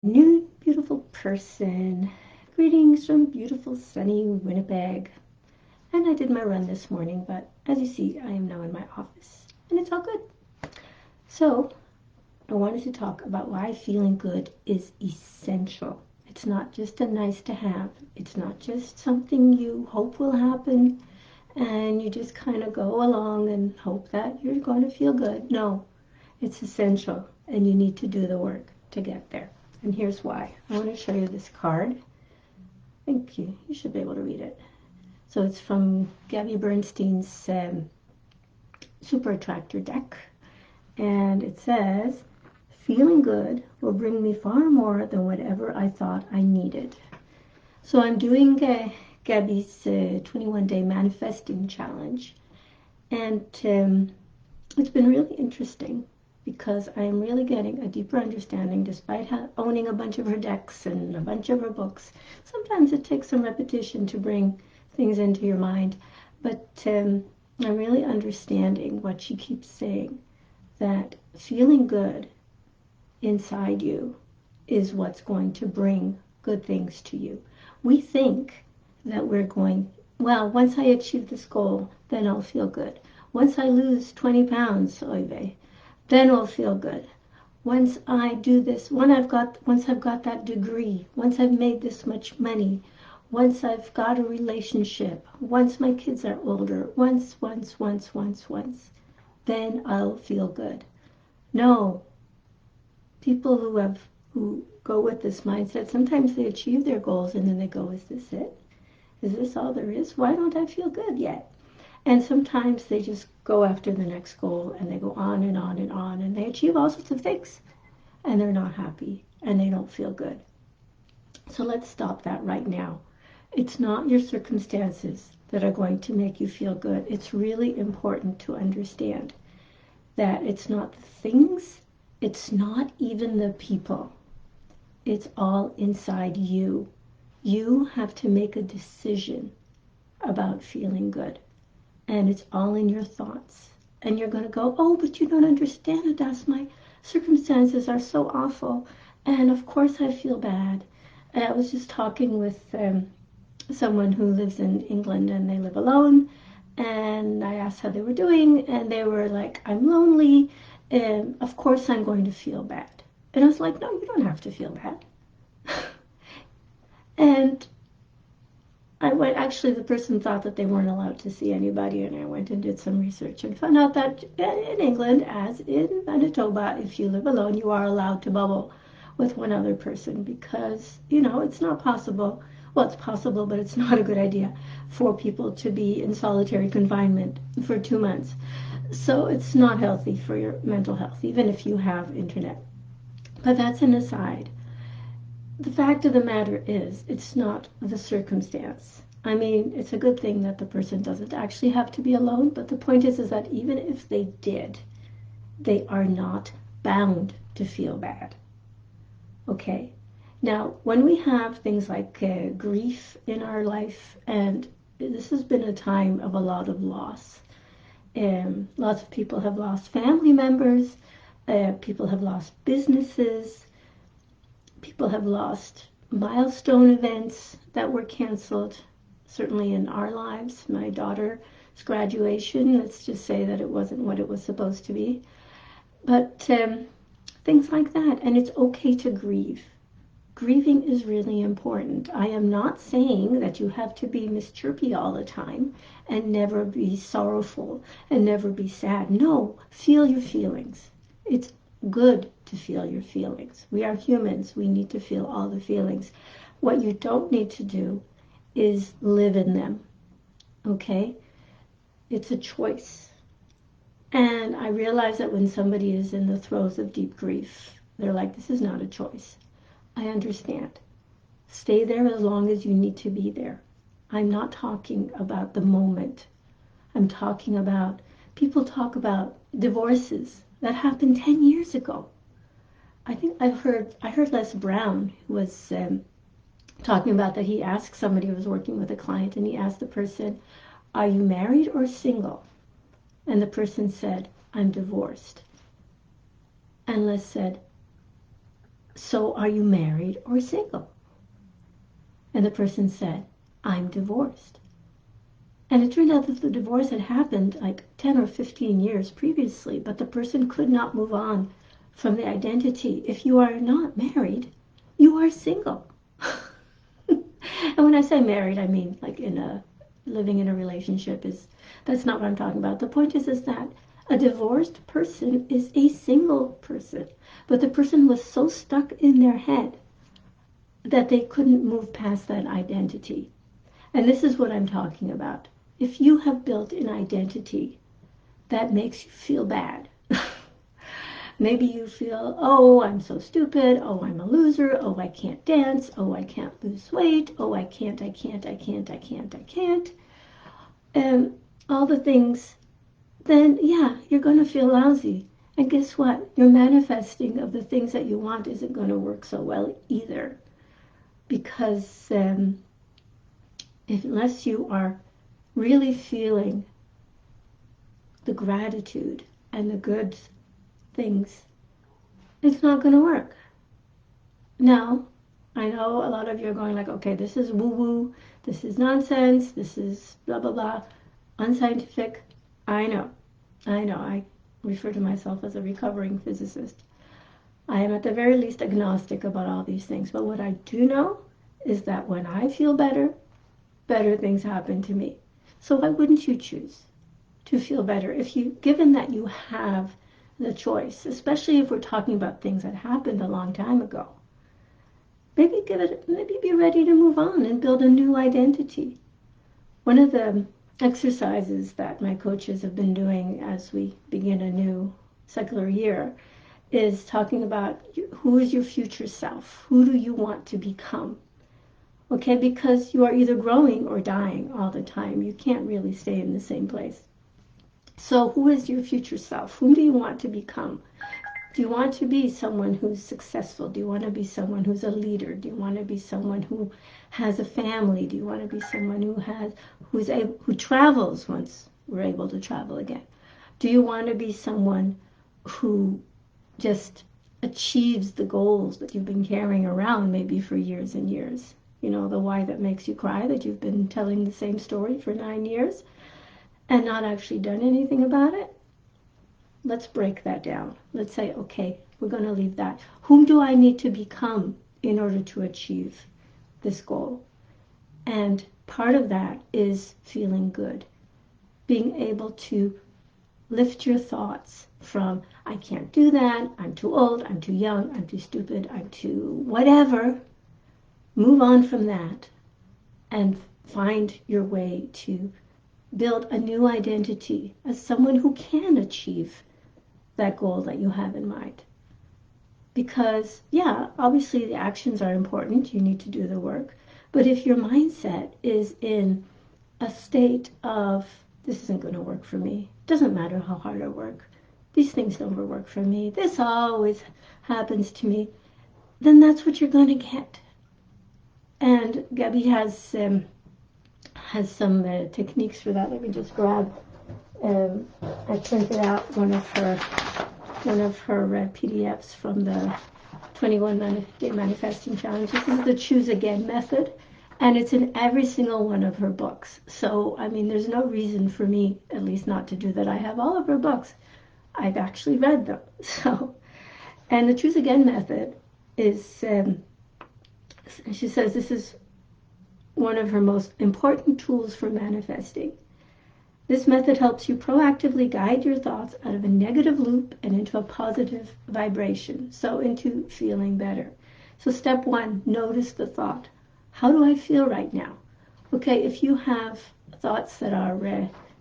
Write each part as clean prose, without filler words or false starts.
New beautiful person. Greetings from beautiful sunny Winnipeg. And I did my run this morning, but as you see, I am now in my office and it's all good. So, I wanted to talk about why feeling good is essential. It's not just a nice to have, it's not just something you hope will happen and you just kind of go along and hope that you're going to feel good. No, it's essential and you need to do the work to get there. And here's why. I want to show you this card. Thank you. You should be able to read it. So it's from Gabby Bernstein's Super Attractor deck. And it says, feeling good will bring me far more than whatever I thought I needed. So I'm doing Gabby's 21-day manifesting challenge. And it's been really interesting because I am really getting a deeper understanding despite owning a bunch of her decks and a bunch of her books. Sometimes it takes some repetition to bring things into your mind, but I'm really understanding what she keeps saying, that feeling good inside you is what's going to bring good things to you. We think that we're going, well, once I achieve this goal, then I'll feel good. Once I lose 20 pounds, oy vey, then I'll feel good. Once I do this, once I've got that degree, once I've made this much money, once I've got a relationship, once my kids are older, once, then I'll feel good. No, people who go with this mindset, sometimes they achieve their goals and then they go, is this it? Is this all there is? Why don't I feel good yet? And sometimes they just go after the next goal and they go on and on and on and they achieve all sorts of things and they're not happy and they don't feel good. So let's stop that right now. It's not your circumstances that are going to make you feel good. It's really important to understand that it's not the things, it's not even the people. It's all inside you. You have to make a decision about feeling good. And it's all in your thoughts. And you're going to go, oh, but you don't understand it, Das. My circumstances are so awful. And of course I feel bad. And I was just talking with someone who lives in England and they live alone. And I asked how they were doing. And they were like, I'm lonely. And of course I'm going to feel bad. And I was like, no, you don't have to feel bad. And I went, actually, the person thought that they weren't allowed to see anybody, and I went and did some research and found out that in England, as in Manitoba, if you live alone, you are allowed to bubble with one other person because, it's not possible. Well, it's possible, but it's not a good idea for people to be in solitary confinement for 2 months. So it's not healthy for your mental health, even if you have internet. But that's an aside. The fact of the matter is, it's not the circumstance. I mean, it's a good thing that the person doesn't actually have to be alone, but the point is that even if they did, they are not bound to feel bad. Okay? Now, when we have things like grief in our life, and this has been a time of a lot of loss, lots of people have lost family members, people have lost businesses, people have lost milestone events that were canceled, certainly in our lives. My daughter's graduation, let's just say that it wasn't what it was supposed to be. But things like that. And it's okay to grieve. Grieving is really important. I am not saying that you have to be Miss Chirpy all the time and never be sorrowful and never be sad. No, feel your feelings. It's good to feel your feelings. We are humans. We need to feel all the feelings. What you don't need to do is live in them. Okay? It's a choice. And I realize that when somebody is in the throes of deep grief, they're like, this is not a choice. I understand. Stay there as long as you need to be there. I'm not talking about the moment. I'm talking about, people talk about divorces that happened 10 years ago. I think I heard Les Brown was talking about that. He asked somebody who was working with a client, and he asked the person, are you married or single? And the person said, I'm divorced. And Les said, So are you married or single? And the person said, I'm divorced. And it turned out that the divorce had happened like 10 or 15 years previously, but the person could not move on from the identity. If you are not married, you are single. And when I say married, I mean like living in a relationship. That's not what I'm talking about. The point is that a divorced person is a single person, but the person was so stuck in their head that they couldn't move past that identity. And this is what I'm talking about. If you have built an identity that makes you feel bad, maybe you feel, oh, I'm so stupid, oh, I'm a loser, oh, I can't dance, oh, I can't lose weight, oh, I can't, and all the things, then yeah, you're going to feel lousy. And guess what? Your manifesting of the things that you want isn't going to work so well either. Because unless you are really feeling the gratitude and the good things, it's not going to work. Now, I know a lot of you are going like, okay, this is woo-woo, this is nonsense, this is blah, blah, blah, unscientific. I know. I refer to myself as a recovering physicist. I am at the very least agnostic about all these things. But what I do know is that when I feel better, better things happen to me. So why wouldn't you choose to feel better given that you have the choice, especially if we're talking about things that happened a long time ago? Maybe be ready to move on and build a new identity. One of the exercises that my coaches have been doing as we begin a new secular year is talking about who is your future self? Who do you want to become? Okay, because you are either growing or dying all the time. You can't really stay in the same place. So who is your future self? Who do you want to become? Do you want to be someone who's successful? Do you want to be someone who's a leader? Do you want to be someone who has a family? Do you want to be someone who travels once we're able to travel again? Do you want to be someone who just achieves the goals that you've been carrying around maybe for years and years? You know, the why that makes you cry, that you've been telling the same story for 9 years and not actually done anything about it? Let's break that down. Let's say, okay, we're going to leave that. Whom do I need to become in order to achieve this goal? And part of that is feeling good. Being able to lift your thoughts from, I can't do that, I'm too old, I'm too young, I'm too stupid, I'm too whatever. Move on from that and find your way to build a new identity as someone who can achieve that goal that you have in mind. Because, yeah, obviously the actions are important. You need to do the work. But if your mindset is in a state of, this isn't going to work for me, doesn't matter how hard I work, these things never work for me, this always happens to me, then that's what you're going to get. And Gabby has some techniques for that. Let me just grab, I printed out one of her PDFs from the 21-day manifesting challenge. This is the choose again method, and it's in every single one of her books. So I mean, there's no reason for me at least not to do that. I have all of her books. I've actually read them. So, and the choose again method is, she says this is one of her most important tools for manifesting. This method helps you proactively guide your thoughts out of a negative loop and into a positive vibration, so into feeling better. So step 1, notice the thought. How do I feel right now? Okay, if you have thoughts that are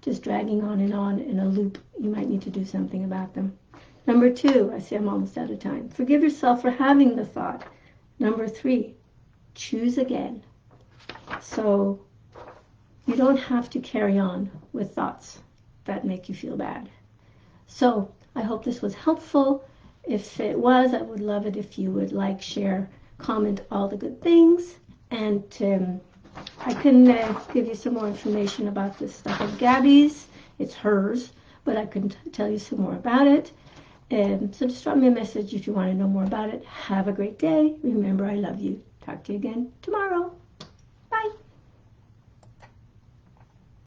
just dragging on in a loop, you might need to do something about them. Number 2, I see I'm almost out of time. Forgive yourself for having the thought. Number 3, choose again. So you don't have to carry on with thoughts that make you feel bad. So I hope this was helpful. If it was, I would love it if you would like, share, comment all the good things. And I can give you some more information about this stuff of Gabby's. It's hers, but I can tell you some more about it. So just drop me a message if you want to know more about it. Have a great day. Remember, I love you. Talk to you again tomorrow.